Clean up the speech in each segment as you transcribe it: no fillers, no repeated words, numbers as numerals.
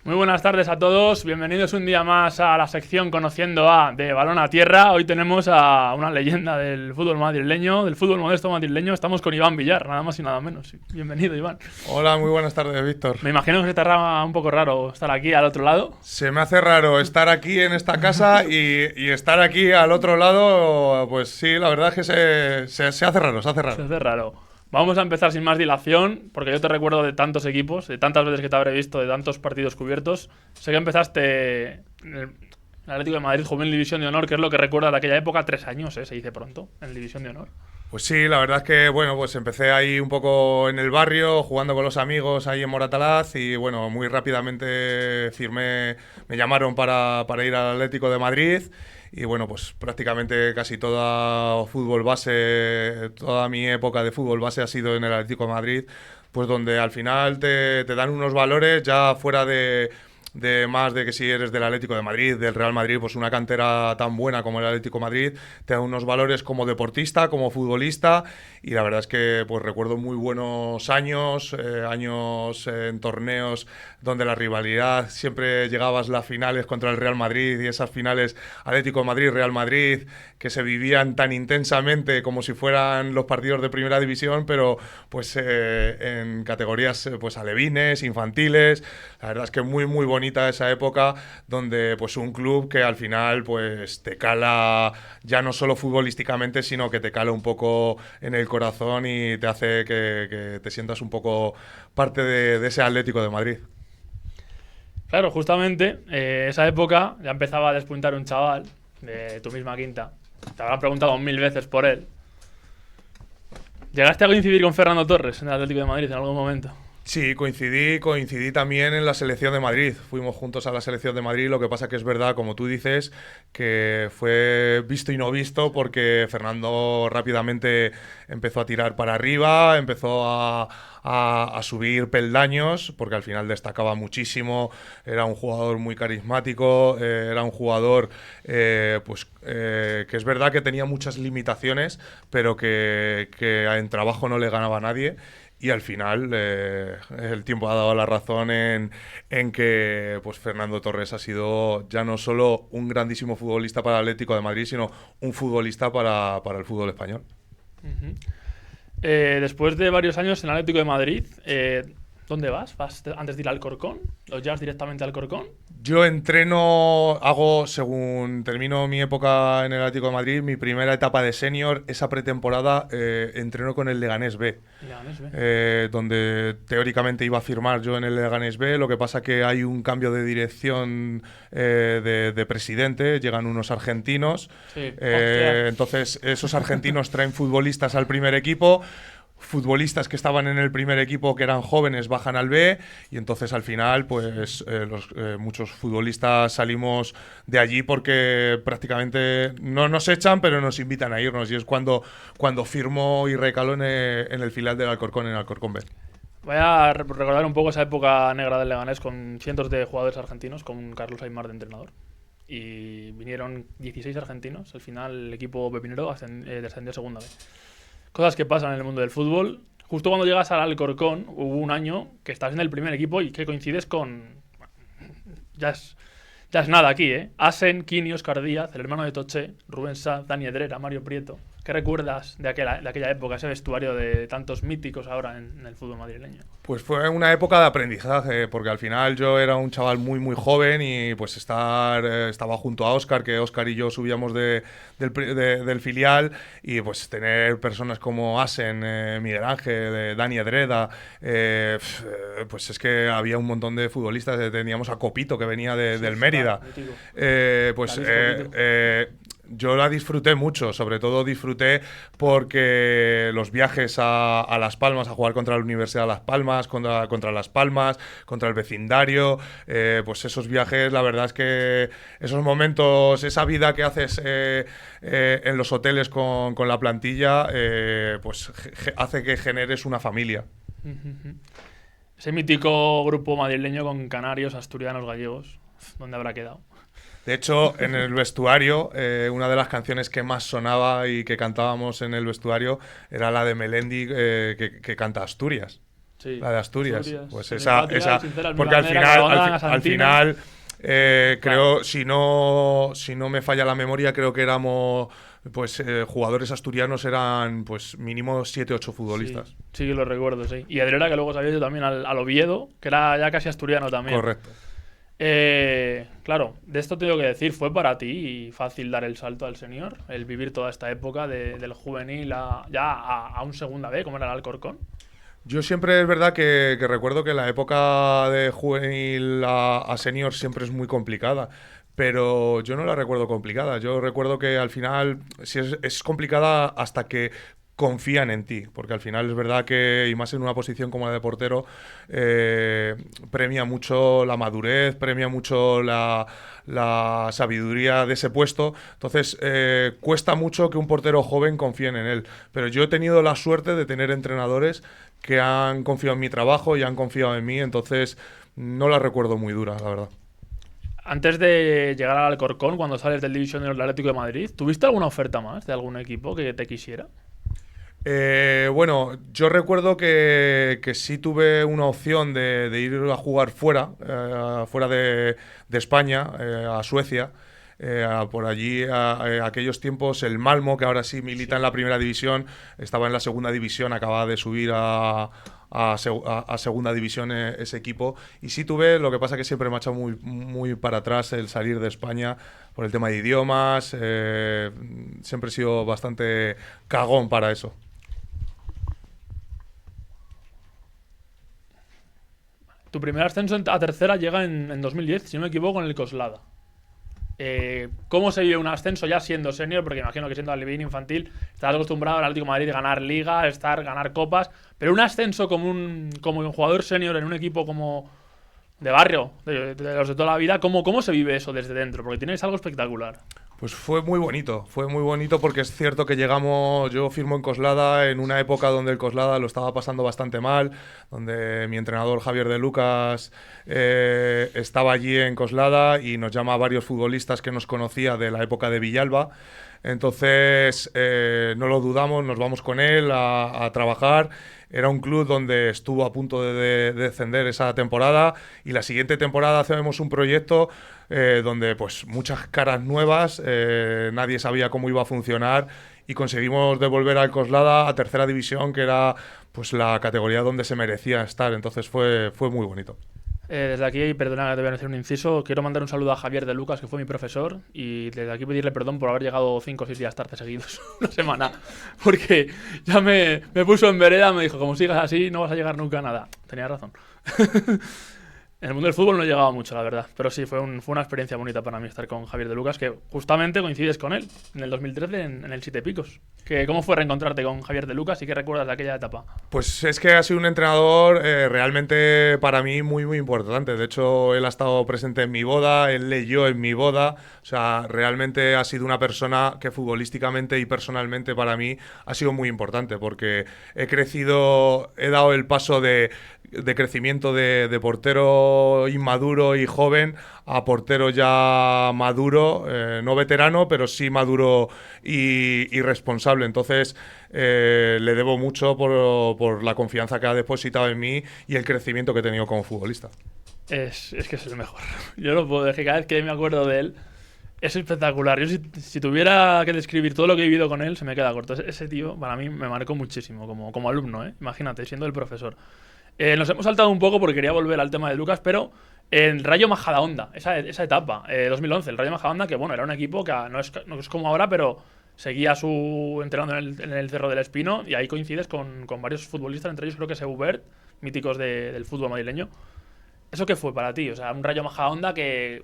Muy buenas tardes a todos, bienvenidos un día más a la sección Conociendo a de Balón a Tierra. Hoy tenemos a una leyenda del fútbol madrileño, del fútbol modesto madrileño. Estamos con Iván Villar, nada más y nada menos. Bienvenido, Iván. Hola, muy buenas tardes, Víctor. Me imagino que se te hará un poco raro estar aquí al otro lado. Se me hace raro estar aquí en esta casa y estar aquí al otro lado, pues sí, la verdad es que se hace raro, se hace raro. Se hace raro. Vamos a empezar sin más dilación, porque yo te recuerdo de tantos equipos, de tantas veces que te habré visto, de tantos partidos cubiertos. Sé que empezaste en el Atlético de Madrid Juvenil División de Honor, que es lo que recuerdas de aquella época, 3 años, se dice pronto, en División de Honor. Pues sí, la verdad es que, bueno, pues empecé ahí un poco en el barrio, jugando con los amigos ahí en Moratalaz y, bueno, muy rápidamente me llamaron para ir al Atlético de Madrid y, bueno, pues prácticamente casi toda fútbol base, toda mi época de fútbol base ha sido en el Atlético de Madrid, pues donde al final te dan unos valores ya fuera de más de que si eres del Atlético de Madrid, del Real Madrid, pues una cantera tan buena como el Atlético de Madrid, te da unos valores como deportista, como futbolista, y la verdad es que pues recuerdo muy buenos años en torneos donde la rivalidad siempre llegabas las finales contra el Real Madrid y esas finales Atlético de Madrid, Real Madrid, que se vivían tan intensamente como si fueran los partidos de primera división, pero pues en categorías pues alevines, infantiles. La verdad es que muy muy bonita esa época donde pues un club que al final pues te cala ya no solo futbolísticamente, sino que te cala un poco en el corazón y te hace que te sientas un poco parte de ese Atlético de Madrid. Claro, justamente esa época ya empezaba a despuntar un chaval de tu misma quinta. Te habrán preguntado 1000 veces por él. ¿Llegaste a coincidir con Fernando Torres en el Atlético de Madrid en algún momento? Sí, coincidí también en la selección de Madrid. Fuimos juntos a la selección de Madrid. Lo que pasa que es verdad, como tú dices, que fue visto y no visto porque Fernando rápidamente empezó a tirar para arriba, empezó a subir peldaños, porque al final destacaba muchísimo. Era un jugador muy carismático, era un jugador que es verdad que tenía muchas limitaciones, pero que en trabajo no le ganaba a nadie. Y al final el tiempo ha dado la razón en que pues Fernando Torres ha sido ya no solo un grandísimo futbolista para el Atlético de Madrid, sino un futbolista para el fútbol español. Uh-huh. Después de varios años en el Atlético de Madrid, ¿dónde vas? ¿Vas antes de ir al Alcorcón? ¿O llegas directamente al Alcorcón? Yo entreno, según termino mi época en el Atlético de Madrid, mi primera etapa de senior, esa pretemporada, entreno con el Leganés B. Leganés B. Donde teóricamente iba a firmar yo en el Leganés B, lo que pasa que hay un cambio de dirección de presidente, llegan unos argentinos, Sí, entonces esos argentinos traen futbolistas al primer equipo. Futbolistas que estaban en el primer equipo que eran jóvenes bajan al B y entonces al final pues muchos futbolistas salimos de allí porque prácticamente no nos echan pero nos invitan a irnos y es cuando firmo y recalo en el filial del Alcorcón, en el Alcorcón B. Voy a recordar un poco esa época negra del Leganés con cientos de jugadores argentinos, con Carlos Aimar de entrenador. Y vinieron 16 argentinos. Al final el equipo pepinero descendió a segunda vez. Cosas que pasan en el mundo del fútbol. Justo cuando llegas al Alcorcón, hubo un año que estás en el primer equipo y que coincides con... Ya es nada aquí, ¿eh? Asen, Kini, Óscar Díaz, el hermano de Toché, Rubén Sá, Dani Edrera, Mario Prieto. ¿Qué recuerdas de aquella época, ese vestuario de tantos míticos ahora en el fútbol madrileño? Pues fue una época de aprendizaje, porque al final yo era un chaval muy muy joven y pues estaba junto a Óscar, que Óscar y yo subíamos del filial y pues tener personas como Asen, Miguel Ángel, Dani Edreda, pues es que había un montón de futbolistas, teníamos a Copito que venía del Mérida. Yo la disfruté mucho, sobre todo disfruté porque los viajes a Las Palmas, a jugar contra la Universidad de Las Palmas, contra Las Palmas, contra el vecindario, pues esos viajes, la verdad es que esos momentos, esa vida que haces en los hoteles con la plantilla, pues hace que generes una familia. Ese mítico grupo madrileño con canarios, asturianos, gallegos, ¿dónde habrá quedado? De hecho, en el vestuario, una de las canciones que más sonaba y que cantábamos en el vestuario era la de Melendi, que canta Asturias. Sí. sí. La de Asturias. Pues esa, Simpática y sincera, es muy porque al bandera, final, que la mandan a al Santina. final creo, si no me falla la memoria, creo que éramos, pues jugadores asturianos eran, pues mínimo 7, 8 Sí, futbolistas. sí que lo recuerdo, sí. Y Edrera, que luego se había ido también al Oviedo, que era ya casi asturiano también. Correcto. Claro, de esto tengo que decir, fue para ti fácil dar el salto al senior, el vivir toda esta época del juvenil a un segunda B, como era el Alcorcón. Yo siempre es verdad que recuerdo que la época de juvenil a senior siempre es muy complicada, pero yo no la recuerdo complicada. Yo recuerdo que al final sí es complicada hasta que confían en ti, porque al final es verdad que, y más en una posición como la de portero, premia mucho la madurez, premia mucho la sabiduría de ese puesto. Entonces, cuesta mucho que un portero joven confíen en él. Pero yo he tenido la suerte de tener entrenadores que han confiado en mi trabajo y han confiado en mí, entonces no la recuerdo muy dura, la verdad. Antes de llegar al Alcorcón, cuando sales del División del Atlético de Madrid, ¿tuviste alguna oferta más de algún equipo que te quisiera? Bueno, yo recuerdo que sí tuve una opción de ir a jugar fuera de España, a Suecia. Por allí, aquellos tiempos, el Malmo, que ahora sí milita en la primera división, estaba en la segunda división, acababa de subir a segunda división ese equipo. Y sí tuve, lo que pasa que siempre me ha echado muy para atrás el salir de España por el tema de idiomas. Siempre he sido bastante cagón para eso. Tu primer ascenso a tercera llega en 2010, si no me equivoco, en el Coslada. ¿Cómo se vive un ascenso ya siendo senior? Porque imagino que siendo alevín infantil estás acostumbrado al Atlético de Madrid a ganar liga, ganar copas, pero un ascenso como un jugador senior en un equipo como de barrio, de los de toda la vida, ¿cómo se vive eso desde dentro? Porque tienes algo espectacular. Pues fue muy bonito porque es cierto que yo firmo en Coslada en una época donde el Coslada lo estaba pasando bastante mal, donde mi entrenador Javier de Lucas estaba allí en Coslada y nos llama a varios futbolistas que nos conocía de la época de Villalba. Entonces no lo dudamos, nos vamos con él a trabajar. Era un club donde estuvo a punto de descender esa temporada y la siguiente temporada hacemos un proyecto donde pues muchas caras nuevas, nadie sabía cómo iba a funcionar y conseguimos devolver al Coslada a tercera división, que era pues la categoría donde se merecía estar. Entonces fue muy bonito. Desde aquí, perdona, te voy a hacer un inciso. Quiero mandar un saludo a Javier de Lucas, que fue mi profesor, y desde aquí pedirle perdón por haber llegado 5 o 6 días tarde seguidos, una semana, porque ya me puso en vereda, me dijo, como sigas así, no vas a llegar nunca a nada. Tenía razón. En el mundo del fútbol no he llegado mucho, la verdad, pero sí, fue una experiencia bonita para mí estar con Javier de Lucas, que justamente coincides con él en el 2013 en el Siete Picos. ¿Cómo fue reencontrarte con Javier de Lucas y qué recuerdas de aquella etapa? Pues es que ha sido un entrenador realmente para mí muy importante. De hecho, él ha estado presente en mi boda, él leyó en mi boda. O sea, realmente ha sido una persona que futbolísticamente y personalmente para mí ha sido muy importante porque he dado el paso de crecimiento de portero inmaduro y joven a portero ya maduro, no veterano, pero sí maduro y responsable. Entonces, le debo mucho por la confianza que ha depositado en mí y el crecimiento que he tenido como futbolista. Es que es el mejor. Yo no puedo decir, cada vez que me acuerdo de él, es espectacular. Yo si tuviera que describir todo lo que he vivido con él, se me queda corto. Ese tío para mí me marcó muchísimo como alumno, ¿eh? Imagínate, siendo el profesor. Nos hemos saltado un poco porque quería volver al tema de Lucas, pero el Rayo Majadahonda, esa etapa, 2011, el Rayo Majadahonda, que bueno, era un equipo que no es como ahora, pero seguía entrenando en el Cerro del Espino y ahí coincides con varios futbolistas, entre ellos creo que es Eubert, míticos del fútbol madrileño. ¿Eso qué fue para ti? O sea, un Rayo Majadahonda que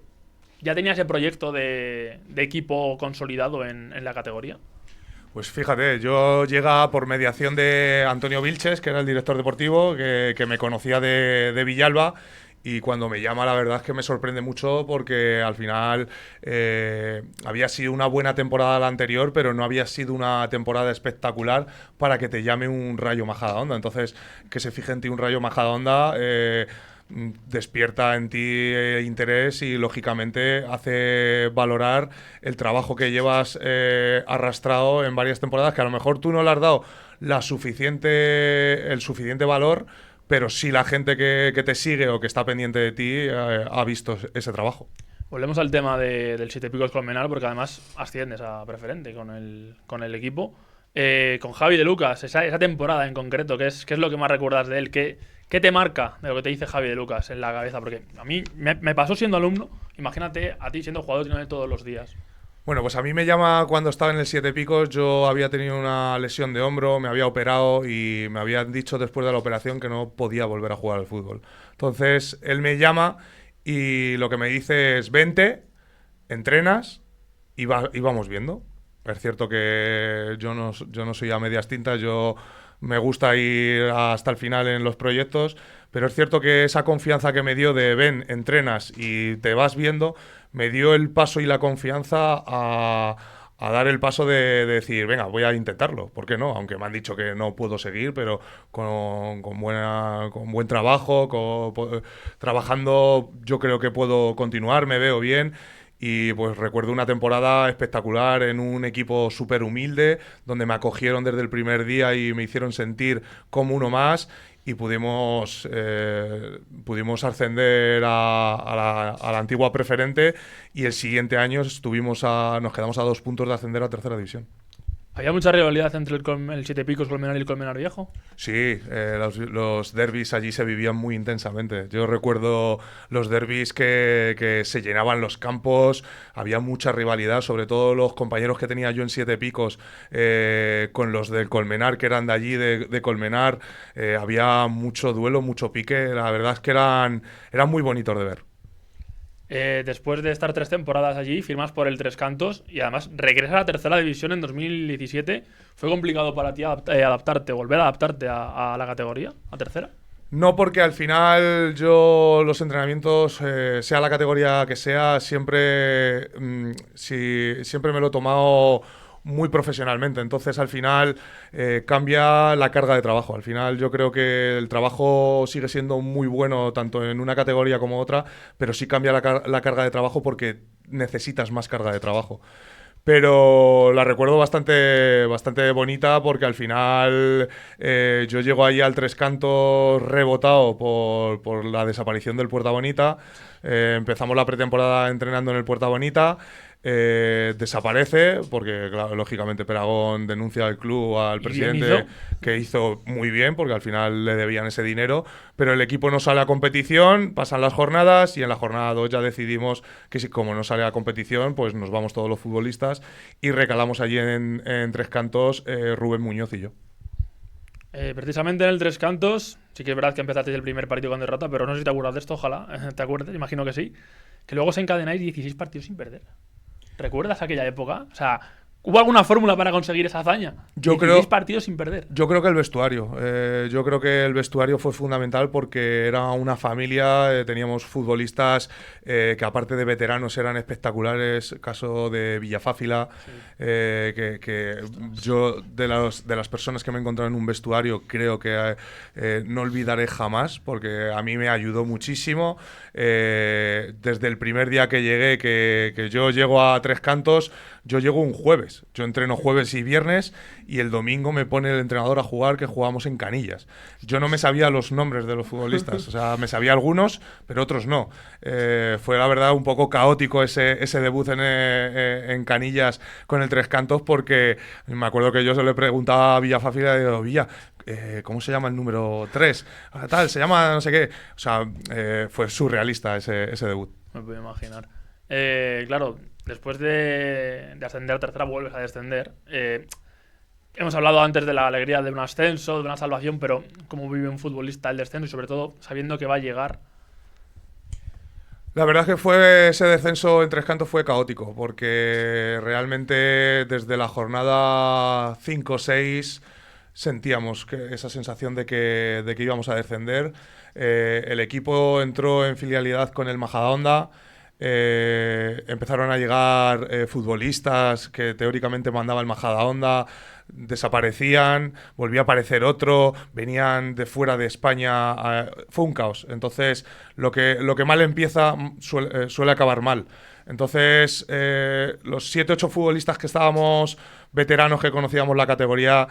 ya tenía ese proyecto de equipo consolidado en la categoría. Pues fíjate, yo llega por mediación de Antonio Vilches, que era el director deportivo, que me conocía de Villalba, y cuando me llama la verdad es que me sorprende mucho porque al final había sido una buena temporada la anterior, pero no había sido una temporada espectacular para que te llame un Rayo Majadahonda. Entonces, que se fije en ti un Rayo Majadahonda despierta en ti interés y lógicamente hace valorar el trabajo que llevas arrastrado en varias temporadas que a lo mejor tú no le has dado el suficiente valor, pero sí la gente que te sigue o que está pendiente de ti ha visto ese trabajo. Volvemos al tema del Siete Picos Colmenar, porque además asciendes a preferente con el equipo. Con Javi de Lucas, esa temporada en concreto, ¿qué es lo que más recuerdas de él? ¿Qué te marca de lo que te dice Javi de Lucas en la cabeza? Porque a mí me pasó siendo alumno, imagínate a ti siendo jugador de todos los días. Bueno, pues a mí me llama cuando estaba en el Siete Picos. Yo había tenido una lesión de hombro, me había operado y me habían dicho después de la operación que no podía volver a jugar al fútbol. Entonces, él me llama y lo que me dice es: vente, entrenas y vamos viendo. Es cierto que yo no soy a medias tintas, yo me gusta ir hasta el final en los proyectos, pero es cierto que esa confianza que me dio de ven, entrenas y te vas viendo, me dio el paso y la confianza a dar el paso de decir, venga, voy a intentarlo, ¿por qué no? Aunque me han dicho que no puedo seguir, pero con buen trabajo, trabajando yo creo que puedo continuar, me veo bien. Y pues recuerdo una temporada espectacular en un equipo súper humilde, donde me acogieron desde el primer día y me hicieron sentir como uno más, y pudimos ascender a la antigua preferente, y el siguiente año nos quedamos a 2 puntos de ascender a tercera división. ¿Había mucha rivalidad entre el Siete Picos Colmenar y el Colmenar Viejo? Sí, los derbis allí se vivían muy intensamente. Yo recuerdo los derbis que se llenaban los campos, había mucha rivalidad, sobre todo los compañeros que tenía yo en Siete Picos con los del Colmenar, que eran de allí, de Colmenar. Había mucho duelo, mucho pique. La verdad es que eran muy bonitos de ver. Después de estar 3 temporadas allí, firmas por el Tres Cantos y además regresas a la tercera división en 2017. ¿Fue complicado para ti volver a adaptarte a la categoría, a tercera? No, porque al final yo los entrenamientos, sea la categoría que sea, siempre me lo he tomado muy profesionalmente. Entonces al final cambia la carga de trabajo. Al final yo creo que el trabajo sigue siendo muy bueno tanto en una categoría como otra, pero sí cambia la carga de trabajo porque necesitas más carga de trabajo. Pero la recuerdo bastante bonita, porque al final yo llego ahí al Tres Cantos rebotado por la desaparición del Puerta Bonita. Empezamos la pretemporada entrenando en el Puerta Bonita. Desaparece porque, claro, lógicamente Peragón denuncia al club, al presidente, que hizo muy bien porque al final le debían ese dinero, pero el equipo no sale a competición, pasan las jornadas y en la jornada 2 ya decidimos que como no sale a competición, pues nos vamos todos los futbolistas y recalamos allí en Tres Cantos Rubén Muñoz y yo. Precisamente en el Tres Cantos, sí que es verdad que empezasteis el primer partido con derrota, pero no sé si te acuerdas de esto, ojalá te acuerdes, imagino que sí, que luego se encadenáis 16 partidos sin perder. ¿Recuerdas aquella época? O sea, ¿hubo alguna fórmula para conseguir esa hazaña? 16 partidos sin perder. Yo creo que el vestuario. Yo creo que el vestuario fue fundamental porque era una familia, teníamos futbolistas que aparte de veteranos eran espectaculares. Caso de Villafáfila, sí. que yo de las personas que me he encontrado en un vestuario creo que no olvidaré jamás, porque a mí me ayudó muchísimo. Desde el primer día que llegué, que yo llego a Tres Cantos, yo llego un jueves. Yo entreno jueves y viernes y el domingo me pone el entrenador a jugar, que jugamos en Canillas. Yo no me sabía los nombres de los futbolistas, o sea, me sabía algunos, pero otros no. Fue la verdad un poco caótico ese debut en Canillas con el Tres Cantos, porque me acuerdo que yo se le preguntaba a Villafáfila, digo, Villa, ¿cómo se llama el número 3? Tal, se llama no sé qué. O sea, fue surrealista ese debut. Me puedo imaginar. Claro, después de ascender a tercera vuelves a descender. Hemos hablado antes de la alegría de un ascenso, de una salvación, pero ¿cómo vive un futbolista el descenso y sobre todo sabiendo que va a llegar? La verdad es que ese descenso en Tres Cantos fue caótico, porque realmente desde la jornada 5 o 6 sentíamos esa sensación de que íbamos a descender. El equipo entró en filialidad con el Majadahonda. Empezaron a llegar futbolistas que teóricamente mandaba el Majadahonda, desaparecían, volvía a aparecer otro, venían de fuera de España, fue un caos. Entonces lo que mal empieza suele acabar mal. Entonces los 7-8 futbolistas que estábamos veteranos, que conocíamos la categoría,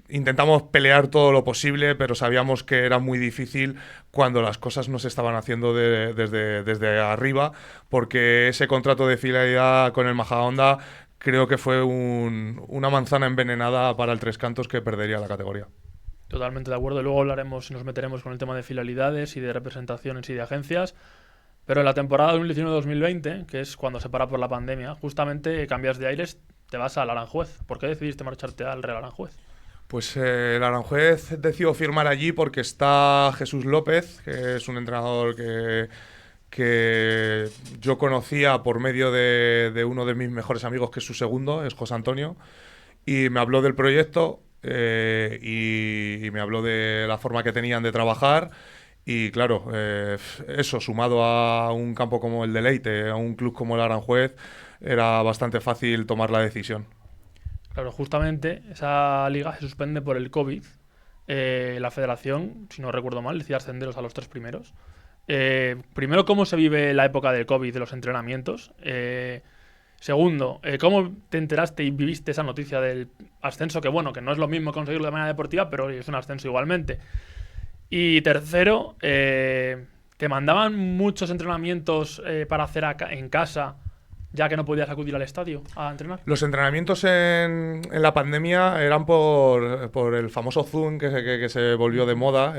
intentamos pelear todo lo posible, pero sabíamos que era muy difícil cuando las cosas no se estaban haciendo desde arriba, porque ese contrato de fidelidad con el Majadahonda creo que fue una manzana envenenada para el Tres Cantos, que perdería la categoría. Totalmente de acuerdo. Luego hablaremos y nos meteremos con el tema de filialidades y de representaciones y de agencias. Pero en la temporada 2019-2020, que es cuando se para por la pandemia, justamente cambias de aires, te vas al Aranjuez. ¿Por qué decidiste marcharte al Real Aranjuez? Pues el Aranjuez decidió firmar allí porque está Jesús López, que es un entrenador que yo conocía por medio de uno de mis mejores amigos, que es su segundo, es José Antonio, y me habló del proyecto y me habló de la forma que tenían de trabajar. Y claro, eso sumado a un campo como el de Leite, a un club como el Aranjuez, era bastante fácil tomar la decisión. Claro, justamente esa liga se suspende por el COVID. La federación, si no recuerdo mal, decide ascenderos a los 3 primeros. Primero, ¿cómo se vive la época del COVID de los entrenamientos? Segundo, ¿cómo te enteraste y viviste esa noticia del ascenso? Que bueno, que no es lo mismo conseguirlo de manera deportiva, pero es un ascenso igualmente. Y tercero, ¿te mandaban muchos entrenamientos para hacer en casa, ya que no podías acudir al estadio a entrenar? Los entrenamientos en la pandemia eran por el famoso Zoom que se volvió de moda.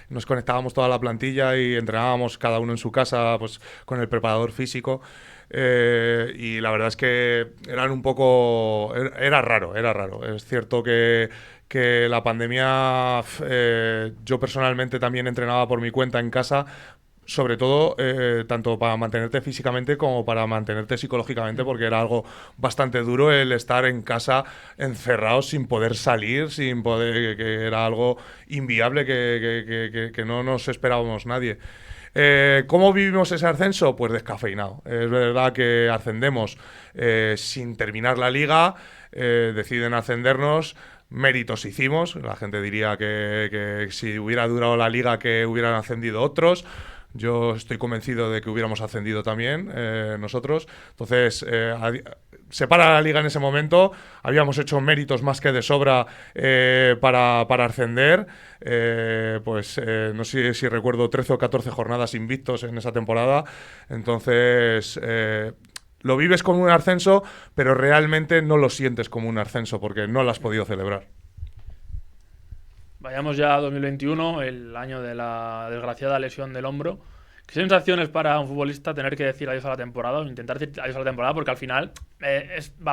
Nos conectábamos toda la plantilla y entrenábamos cada uno en su casa, pues con el preparador físico. Y la verdad es que eran un poco... Era raro. Es cierto que la pandemia, yo personalmente también entrenaba por mi cuenta en casa, sobre todo tanto para mantenerte físicamente como para mantenerte psicológicamente, porque era algo bastante duro el estar en casa encerrado sin poder salir, sin poder, que era algo inviable que no nos esperábamos nadie. ¿Cómo vivimos ese ascenso? Pues descafeinado. Es verdad que ascendemos sin terminar la liga, deciden ascendernos. Méritos hicimos, la gente diría que si hubiera durado la liga que hubieran ascendido otros. Yo estoy convencido de que hubiéramos ascendido también nosotros. Entonces, se para la liga en ese momento. Habíamos hecho méritos más que de sobra para ascender. No sé si recuerdo 13 o 14 jornadas invictos en esa temporada. Entonces... lo vives como un ascenso, pero realmente no lo sientes como un ascenso porque no lo has podido celebrar. Vayamos ya a 2021, el año de la desgraciada lesión del hombro. ¿Qué sensaciones para un futbolista tener que decir adiós a la temporada o intentar decir adiós a la temporada? Porque al final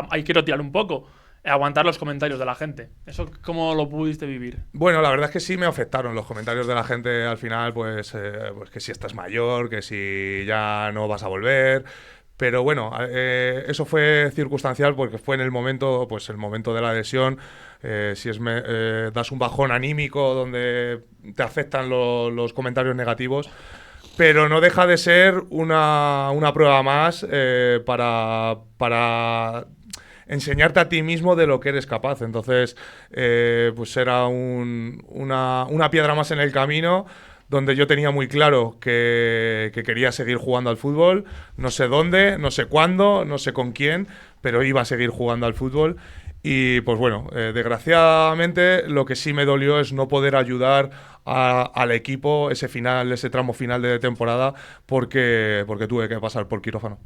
hay que tirar un poco, aguantar los comentarios de la gente. ¿Eso cómo lo pudiste vivir? Bueno, la verdad es que sí me afectaron los comentarios de la gente al final, pues que si estás mayor, que si ya no vas a volver... Pero bueno, eso fue circunstancial porque fue en el momento, pues el momento de la lesión. Das un bajón anímico donde te afectan los comentarios negativos, pero no deja de ser una prueba más para enseñarte a ti mismo de lo que eres capaz. Entonces, pues era una piedra más en el camino, donde yo tenía muy claro que quería seguir jugando al fútbol, no sé dónde, no sé cuándo, no sé con quién, pero iba a seguir jugando al fútbol. Y pues bueno, desgraciadamente lo que sí me dolió es no poder ayudar al equipo ese tramo final de temporada, porque tuve que pasar por quirófano.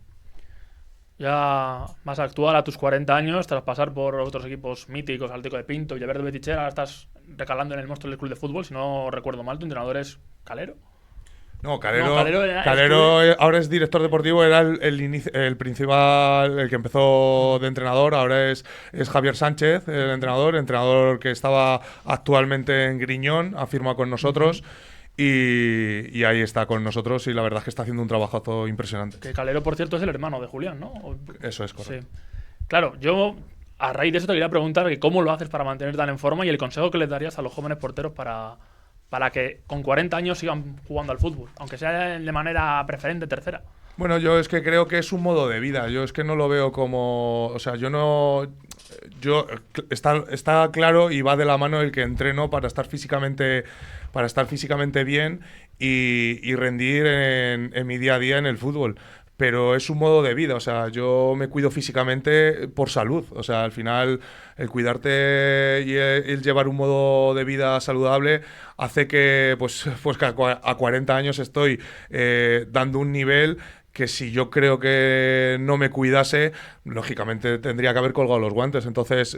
Ya más actual, a tus 40 años, tras pasar por otros equipos míticos, Atlético de Pinto, Villaverde, Beticher, ahora estás recalando en el monstruo del club de fútbol. Si no recuerdo mal, tu entrenador es Calero. No, Calero ahora es director deportivo, era el principal, el que empezó de entrenador. Ahora es Javier Sánchez, el entrenador que estaba actualmente en Griñón, ha firmado con nosotros. Y ahí está con nosotros, y la verdad es que está haciendo un trabajazo impresionante. Que Calero, por cierto, es el hermano de Julián, ¿no? Eso es correcto. Sí. Claro, yo a raíz de eso te quería preguntar que cómo lo haces para mantener tan en forma y el consejo que les darías a los jóvenes porteros para que con 40 años sigan jugando al fútbol, aunque sea de manera preferente tercera. Bueno, yo es que creo que es un modo de vida. Yo es que no lo veo como... O sea, está claro y va de la mano el que entreno para estar físicamente bien y rendir en mi día a día en el fútbol. pero es un modo de vida. O sea, yo me cuido físicamente por salud. O sea, al final el cuidarte y el llevar un modo de vida saludable hace que, pues que a 40 años estoy dando un nivel que si yo creo que no me cuidase, lógicamente tendría que haber colgado los guantes. Entonces,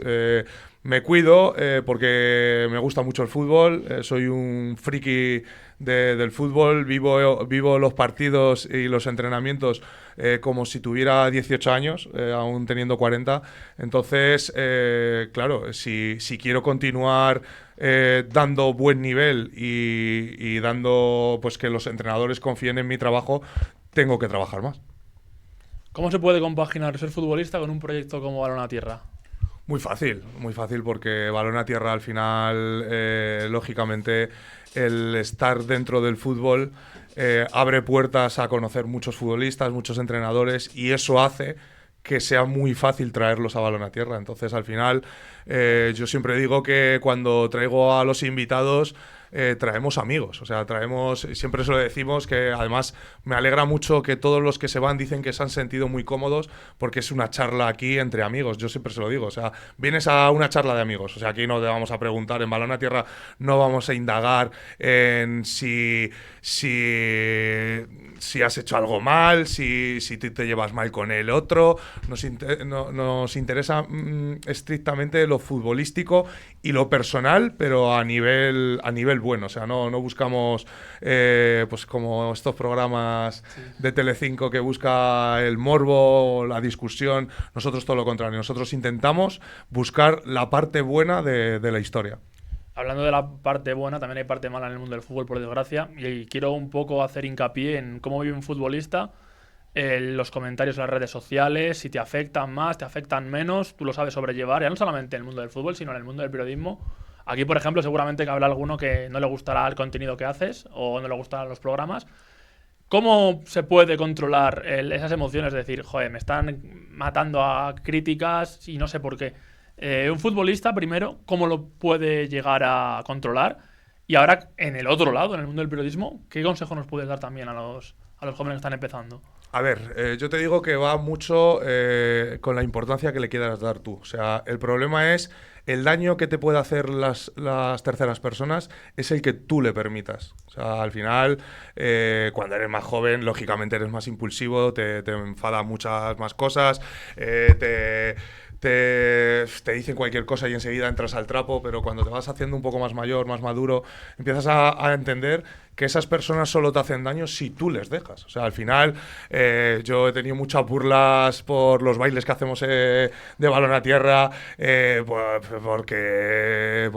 me cuido porque me gusta mucho el fútbol, soy un friki del fútbol, vivo los partidos y los entrenamientos como si tuviera 18 años, aún teniendo 40. Entonces, claro, si quiero continuar dando buen nivel y dando pues que los entrenadores confíen en mi trabajo, tengo que trabajar más. ¿Cómo se puede compaginar ser futbolista con un proyecto como Balón a Tierra? Muy fácil porque Balón a Tierra al final, lógicamente, el estar dentro del fútbol abre puertas a conocer muchos futbolistas, muchos entrenadores, y eso hace que sea muy fácil traerlos a Balón a Tierra. Entonces, al final, yo siempre digo que cuando traigo a los invitados, traemos amigos, o sea, siempre se lo decimos, que además me alegra mucho que todos los que se van dicen que se han sentido muy cómodos porque es una charla aquí entre amigos. Yo siempre se lo digo, o sea, vienes a una charla de amigos, o sea, aquí no te vamos a preguntar, en Balón a Tierra no vamos a indagar en si has hecho algo mal, si te llevas mal con el otro. Nos interesa estrictamente lo futbolístico y lo personal, pero a nivel bueno. O sea, no buscamos pues como estos programas de Telecinco que busca el morbo, la discusión. Nosotros todo lo contrario. Nosotros intentamos buscar la parte buena de la historia. Hablando de la parte buena, también hay parte mala en el mundo del fútbol, por desgracia, y quiero un poco hacer hincapié en cómo vive un futbolista, los comentarios en las redes sociales, si te afectan más, te afectan menos, tú lo sabes sobrellevar, ya no solamente en el mundo del fútbol, sino en el mundo del periodismo. Aquí, por ejemplo, seguramente que habrá alguno que no le gustará el contenido que haces o no le gustarán los programas. ¿Cómo se puede controlar esas emociones de decir, joder, me están matando a críticas y no sé por qué? Un futbolista, primero, ¿cómo lo puede llegar a controlar? Y ahora, en el otro lado, en el mundo del periodismo, ¿qué consejo nos puedes dar también a los jóvenes que están empezando? A ver, yo te digo que va mucho con la importancia que le quieras dar tú. O sea, el problema es el daño que te puede hacer las terceras personas es el que tú le permitas. O sea, al final, cuando eres más joven, lógicamente eres más impulsivo, te enfada muchas más cosas, te dicen cualquier cosa y enseguida entras al trapo, pero cuando te vas haciendo un poco más mayor, más maduro, empiezas a entender que esas personas solo te hacen daño si tú les dejas. O sea, al final, yo he tenido muchas burlas por los bailes que hacemos de Balón a Tierra, porque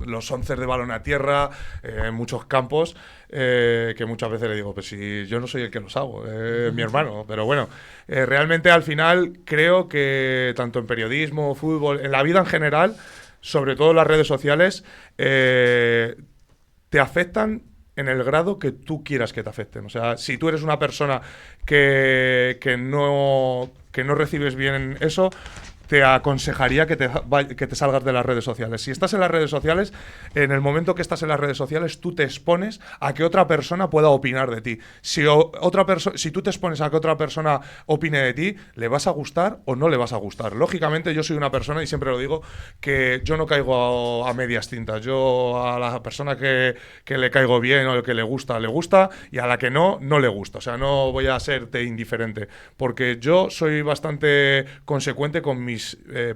los 11 de Balón a Tierra, en muchos campos, que muchas veces le digo, pues si yo no soy el que los hago, mi hermano. Pero bueno, realmente al final creo que tanto en periodismo, fútbol, en la vida en general, sobre todo en las redes sociales, te afectan en el grado que tú quieras que te afecten. O sea, si tú eres una persona que no recibes bien eso, te aconsejaría que te salgas de las redes sociales. Si estás en las redes sociales, en el momento que estás en las redes sociales, tú te expones a que otra persona pueda opinar de ti. Si tú te expones a que otra persona opine de ti, ¿le vas a gustar o no le vas a gustar? Lógicamente, yo soy una persona, y siempre lo digo, que yo no caigo a medias tintas. Yo a la persona que le caigo bien o que le gusta, y a la que no le gusta. O sea, no voy a serte indiferente, porque yo soy bastante consecuente con mis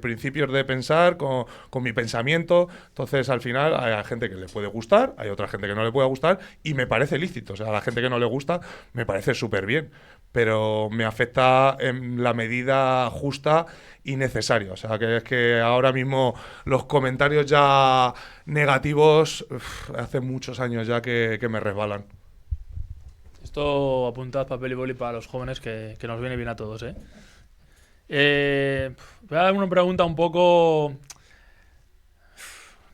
principios de pensar, con mi pensamiento. Entonces, al final, hay gente que le puede gustar, hay otra gente que no le puede gustar, y me parece lícito. O sea, a la gente que no le gusta, me parece súper bien, pero me afecta en la medida justa y necesaria. O sea, que es que ahora mismo los comentarios ya negativos, hace muchos años ya que me resbalan. Esto apuntad papel y boli para los jóvenes, que nos viene bien a todos, ¿eh? Voy a dar una pregunta un poco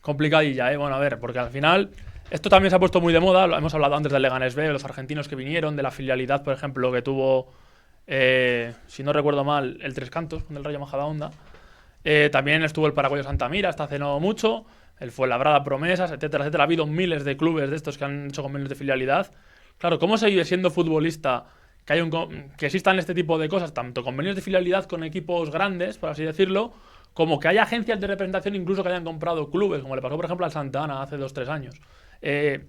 complicadilla, ¿eh? Bueno, a ver, porque al final esto también se ha puesto muy de moda. Hemos hablado antes del Leganés B, de los argentinos que vinieron, de la filialidad, por ejemplo, que tuvo, si no recuerdo mal, el Tres Cantos con el Rayo Majadahonda. También estuvo el Paraguayo Santamira hasta hace no mucho, el Fuenlabrada Promesas, etcétera, etcétera. Ha habido miles de clubes de estos que han hecho convenios de filialidad. Claro, ¿cómo se vive siendo futbolista que existan este tipo de cosas, tanto convenios de filialidad con equipos grandes, por así decirlo, como que haya agencias de representación incluso que hayan comprado clubes, como le pasó por ejemplo al Santa Ana hace 2 3 años.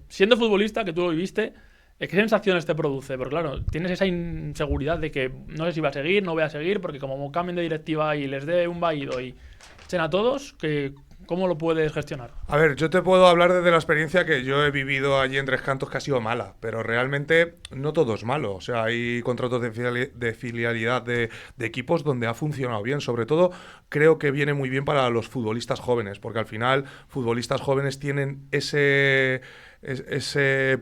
Siendo futbolista, que tú lo viviste, ¿qué sensaciones te produce? Porque claro, tienes esa inseguridad de que no sé si va a seguir, no voy a seguir, porque como cambien de directiva y les dé un vaído y echen a todos, ¿cómo lo puedes gestionar? A ver, yo te puedo hablar desde la experiencia que yo he vivido allí en Tres Cantos, que ha sido mala, pero realmente no todo es malo. O sea, hay contratos de filialidad de equipos donde ha funcionado bien. Sobre todo, creo que viene muy bien para los futbolistas jóvenes, porque al final, futbolistas jóvenes tienen ese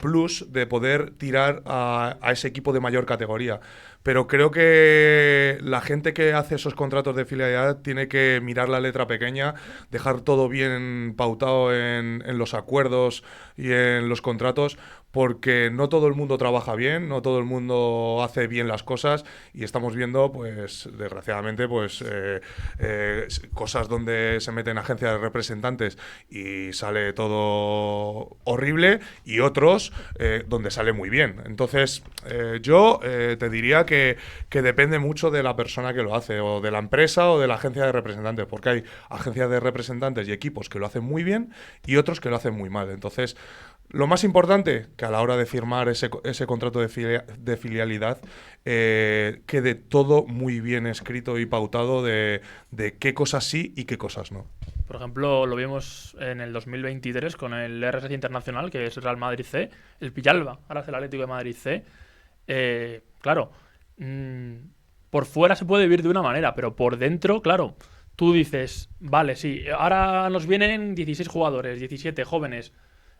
plus de poder tirar a ese equipo de mayor categoría. Pero creo que la gente que hace esos contratos de filialidad tiene que mirar la letra pequeña, dejar todo bien pautado en los acuerdos y en los contratos, porque no todo el mundo trabaja bien, no todo el mundo hace bien las cosas y estamos viendo, pues, desgraciadamente, pues, cosas donde se meten agencias de representantes y sale todo horrible y otros donde sale muy bien. Entonces, yo te diría que depende mucho de la persona que lo hace, o de la empresa o de la agencia de representantes, porque hay agencias de representantes y equipos que lo hacen muy bien y otros que lo hacen muy mal. Entonces, lo más importante, que a la hora de firmar ese contrato de filialidad, quede todo muy bien escrito y pautado de qué cosas sí y qué cosas no. Por ejemplo, lo vimos en el 2023 con el RSC Internacional, que es Real Madrid C, el Villalba, ahora es el Atlético de Madrid C. Claro, por fuera se puede vivir de una manera, pero por dentro, claro, tú dices, vale, sí, ahora nos vienen 16 jugadores, 17 jóvenes.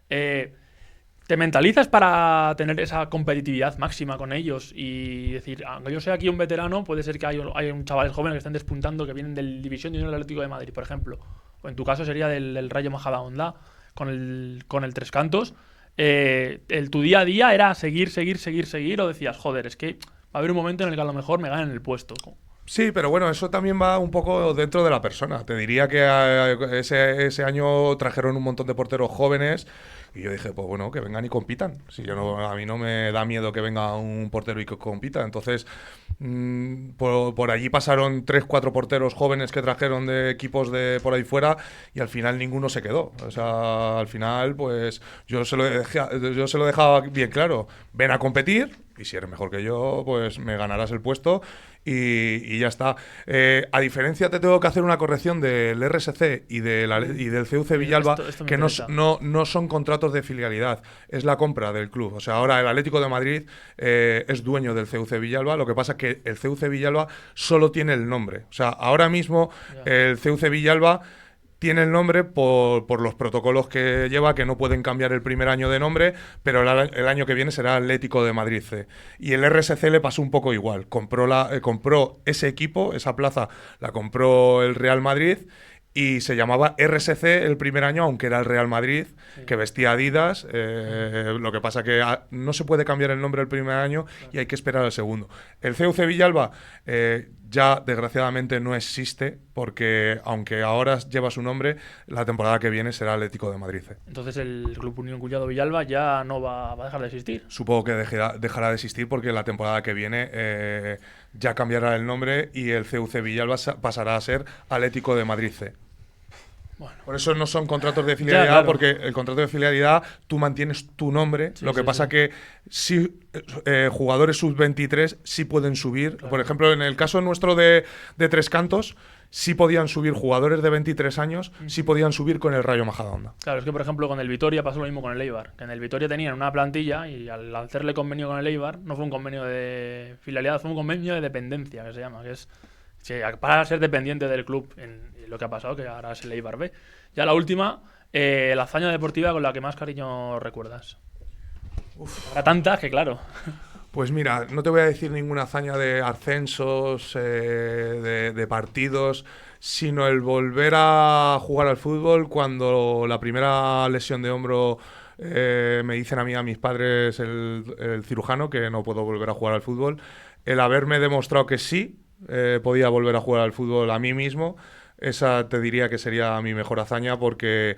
Te mentalizas para tener esa competitividad máxima con ellos y decir, aunque yo sea aquí un veterano, puede ser que hay un chavales jóvenes que estén despuntando, que vienen del División de Honor del Atlético de Madrid, por ejemplo. O en tu caso sería del Rayo Majadahonda con el Tres Cantos. Tu día a día era seguir, o decías, joder, es que va a haber un momento en el que a lo mejor me ganen el puesto. Sí, pero bueno, eso también va un poco dentro de la persona. Te diría que ese año trajeron un montón de porteros jóvenes y yo dije, pues bueno, que vengan y compitan. Si yo no, a mí no me da miedo que venga un portero y que compita. Entonces, por allí pasaron 3 4 porteros jóvenes que trajeron de equipos de por ahí fuera y al final ninguno se quedó. O sea, al final, pues yo se lo dejaba bien claro. Ven a competir y si eres mejor que yo, pues me ganarás el puesto. Y ya está. A diferencia, te tengo que hacer una corrección del RSC y del CUC Villalba, esto que no son contratos de filialidad, es la compra del club. O sea, ahora el Atlético de Madrid es dueño del CUC Villalba, lo que pasa es que el CUC Villalba solo tiene el nombre. O sea, ahora mismo el CUC Villalba tiene el nombre por los protocolos que lleva, que no pueden cambiar el primer año de nombre, pero el año que viene será Atlético de Madrid C. Y el RSC le pasó un poco igual. Compró ese equipo, esa plaza, la compró el Real Madrid y se llamaba RSC el primer año, aunque era el Real Madrid, que vestía Adidas. Lo que pasa que no se puede cambiar el nombre el primer año y hay que esperar al segundo. El CUC Villalba ya desgraciadamente no existe, porque aunque ahora lleva su nombre, la temporada que viene será Atlético de Madrid C. Entonces el Club Unión Collado Villalba ya no va a dejar de existir. Supongo que dejará de existir porque la temporada que viene ya cambiará el nombre y el CUC Villalba pasará a ser Atlético de Madrid C. Bueno. Por eso no son contratos de filialidad, claro. Porque el contrato de filialidad tú mantienes tu nombre, lo que pasa que sí, jugadores sub-23 sí pueden subir. Claro. Por ejemplo, en el caso nuestro de Tres Cantos, sí podían subir jugadores de 23 años, sí podían subir con el Rayo Majadahonda. Claro, es que por ejemplo con el Vitoria pasó lo mismo con el Eibar, que en el Vitoria tenían una plantilla y al hacerle convenio con el Eibar, no fue un convenio de filialidad, fue un convenio de dependencia, que se llama, que es para ser dependiente del club, en lo que ha pasado, que ahora es el Eibar B. Ya la última, la hazaña deportiva con la que más cariño recuerdas. Habrá tantas que claro. Pues mira, no te voy a decir ninguna hazaña de ascensos, de partidos, sino el volver a jugar al fútbol cuando la primera lesión de hombro me dicen a mis padres, el cirujano, que no puedo volver a jugar al fútbol. El haberme demostrado que sí podía volver a jugar al fútbol a mí mismo, esa te diría que sería mi mejor hazaña, porque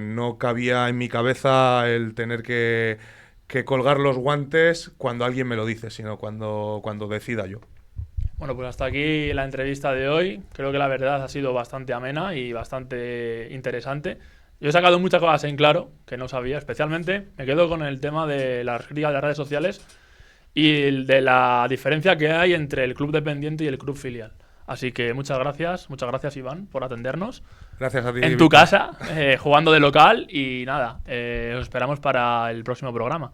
no cabía en mi cabeza el tener que que colgar los guantes cuando alguien me lo dice, sino cuando decida yo. Bueno, pues hasta aquí la entrevista de hoy. Creo que la verdad ha sido bastante amena y bastante interesante. Yo he sacado muchas cosas en claro que no sabía, especialmente me quedo con el tema de las críticas de las redes sociales y de la diferencia que hay entre el club dependiente y el club filial. Así que muchas gracias Iván por atendernos. Gracias a ti. En tu casa, jugando de local y nada, os esperamos para el próximo programa.